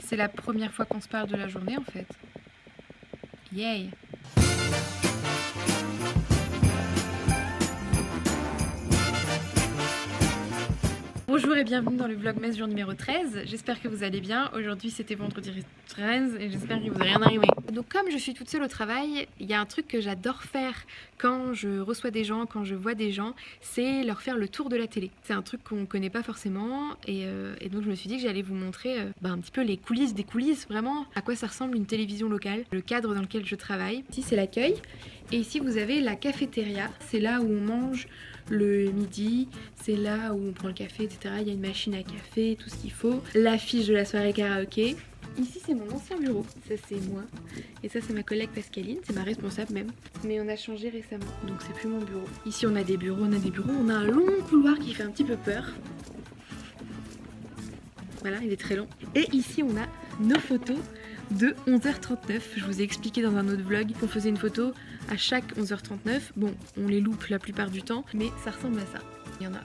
C'est la première fois qu'on se parle de la journée en fait. Yay! Bonjour et bienvenue dans le vlogmas jour numéro 13. J'espère que vous allez bien. Aujourd'hui c'était vendredi 13 et j'espère qu'il vous a rien arrivé. Donc comme je suis toute seule au travail, il y a un truc que j'adore faire quand je reçois des gens, quand je vois des gens, c'est leur faire le tour de la télé. C'est un truc qu'on connaît pas forcément et donc je me suis dit que j'allais vous montrer un petit peu les coulisses des coulisses, vraiment à quoi ça ressemble une télévision locale, le cadre dans lequel je travaille. Ici c'est l'accueil et ici vous avez la cafétéria, c'est là où on mange le midi, c'est là où on prend le café, etc. Il y a une machine à café, tout ce qu'il faut. L'affiche de la soirée karaoké. Ici c'est mon ancien bureau, ça c'est moi. Et ça c'est ma collègue Pascaline, c'est ma responsable même. Mais on a changé récemment, donc c'est plus mon bureau. Ici on a des bureaux, on a un long couloir qui fait un petit peu peur. Voilà, il est très long. Et ici on a nos photos de 11h39. Je vous ai expliqué dans un autre vlog qu'on faisait une photo à chaque 11h39. Bon, on les loupe la plupart du temps, mais ça ressemble à ça. Il y en a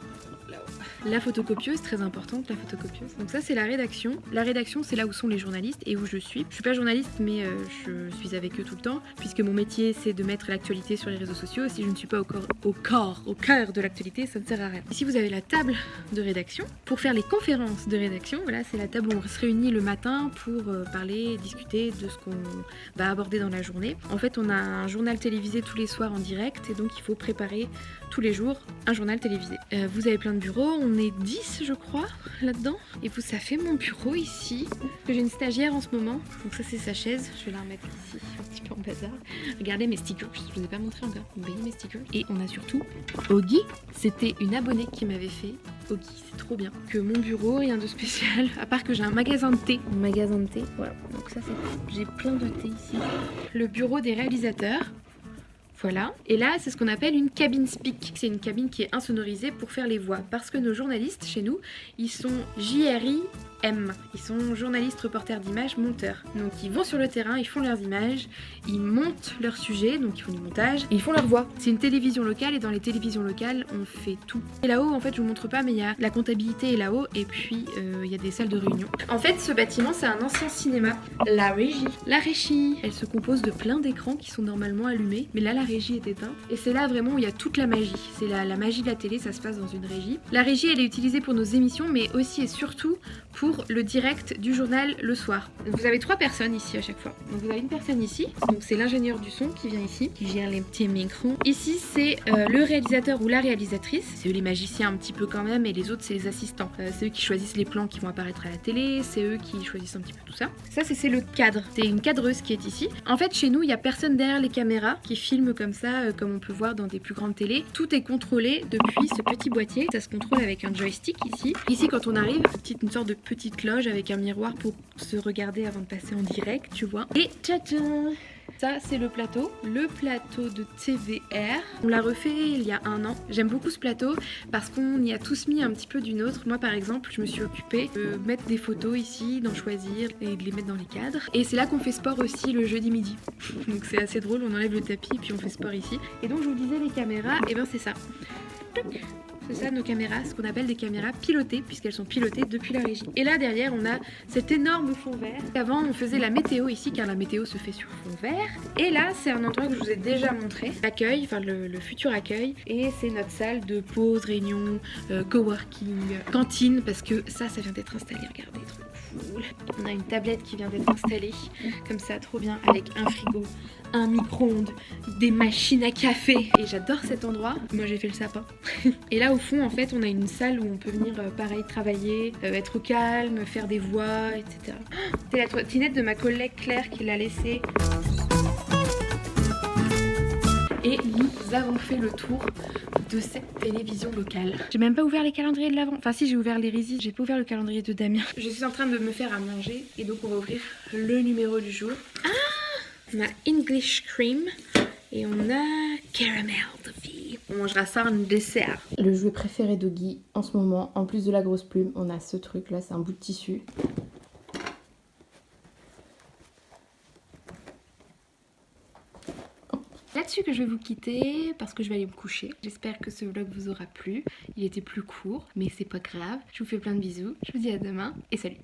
là-haut. La photocopieuse, très importante, la photocopieuse. Donc ça c'est la rédaction. La rédaction c'est là où sont les journalistes et où je suis. Je suis pas journaliste mais je suis avec eux tout le temps puisque mon métier c'est de mettre l'actualité sur les réseaux sociaux. Si je ne suis pas au cœur de l'actualité, ça ne sert à rien. Ici vous avez la table de rédaction. Pour faire les conférences de rédaction, voilà, c'est la table où on se réunit le matin pour parler, discuter de ce qu'on va aborder dans la journée. En fait on a un journal télévisé tous les soirs en direct et donc il faut préparer tous les jours un journal télévisé. Vous avez plein de bureaux, on est 10 je crois là-dedans. Et vous, ça fait mon bureau ici. J'ai une stagiaire en ce moment, donc ça c'est sa chaise, je vais la remettre ici, un petit peu en bazar. Regardez mes stickers, je vous ai pas montré encore, vous voyez mes stickers. Et on a surtout Oggy, c'était une abonnée qui m'avait fait. Oggy, c'est trop bien. Que mon bureau, rien de spécial, à part que j'ai un magasin de thé. Un magasin de thé, voilà, donc ça c'est cool. J'ai plein de thé ici. Le bureau des réalisateurs. Voilà, et là c'est ce qu'on appelle une cabine speak. C'est une cabine qui est insonorisée pour faire les voix. Parce que nos journalistes chez nous, ils sont JRIM. Ils sont journalistes, reporters d'images, monteurs. Donc ils vont sur le terrain, ils font leurs images, ils montent leurs sujets, donc ils font du montage, et ils font leur voix. C'est une télévision locale et dans les télévisions locales, on fait tout. Et là-haut, en fait, je vous montre pas, mais il y a la comptabilité est là-haut et puis il y a des salles de réunion. En fait, ce bâtiment, c'est un ancien cinéma. La régie, elle se compose de plein d'écrans qui sont normalement allumés, mais là, la régie est éteinte. Et c'est là vraiment où il y a toute la magie. C'est la magie de la télé, ça se passe dans une régie. La régie, elle est utilisée pour nos émissions, mais aussi et surtout pour le direct du journal le soir. Donc vous avez 3 personnes ici à chaque fois. Donc vous avez une personne ici, donc c'est l'ingénieur du son qui vient ici, qui gère les petits micros. Ici c'est le réalisateur ou la réalisatrice, c'est eux les magiciens un petit peu quand même, et les autres c'est les assistants. C'est eux qui choisissent les plans qui vont apparaître à la télé, c'est eux qui choisissent un petit peu tout ça. Ça c'est le cadre, c'est une cadreuse qui est ici. En fait chez nous il n'y a personne derrière les caméras qui filme comme ça, comme on peut voir dans des plus grandes télés. Tout est contrôlé depuis ce petit boîtier, ça se contrôle avec un joystick ici. Ici quand on arrive, une sorte de petite loge avec un miroir pour se regarder avant de passer en direct, tu vois. Et tcha-tcha! Ça c'est le plateau de TVR. On l'a refait il y a 1 an. J'aime beaucoup ce plateau parce qu'on y a tous mis un petit peu d'une autre. Moi par exemple, je me suis occupée de mettre des photos ici, d'en choisir et de les mettre dans les cadres. Et c'est là qu'on fait sport aussi le jeudi midi. Donc c'est assez drôle, on enlève le tapis et puis on fait sport ici. Et donc je vous disais les caméras, et ben c'est ça. C'est ça nos caméras, ce qu'on appelle des caméras pilotées puisqu'elles sont pilotées depuis la régie. Et là derrière on a cet énorme fond vert. Avant on faisait la météo ici car la météo se fait sur fond vert. Et là c'est un endroit que je vous ai déjà montré, l'accueil, enfin le futur accueil. Et c'est notre salle de pause, réunion, coworking, cantine parce que ça vient d'être installé, regardez, trop cool. On a une tablette qui vient d'être installée comme ça, trop bien, avec un frigo, un micro-ondes, des machines à café. Et j'adore cet endroit. Moi j'ai fait le sapin. Et là au fond en fait on a une salle où on peut venir pareil travailler, être au calme, faire des voix, etc. C'est la trottinette de ma collègue Claire qui l'a laissée. Et nous avons fait le tour de cette télévision locale. J'ai même pas ouvert les calendriers de l'avant. Enfin si, j'ai ouvert les résis, j'ai pas ouvert le calendrier de Damien. Je suis en train de me faire à manger et donc on va ouvrir le numéro du jour. Ah, on a English cream et on a caramel toffee. On mangera ça en dessert. Le jouet préféré d'Oggy en ce moment, en plus de la grosse plume, on a ce truc là, c'est un bout de tissu. Là-dessus que je vais vous quitter parce que je vais aller me coucher. J'espère que ce vlog vous aura plu. Il était plus court, mais c'est pas grave. Je vous fais plein de bisous. Je vous dis à demain et salut.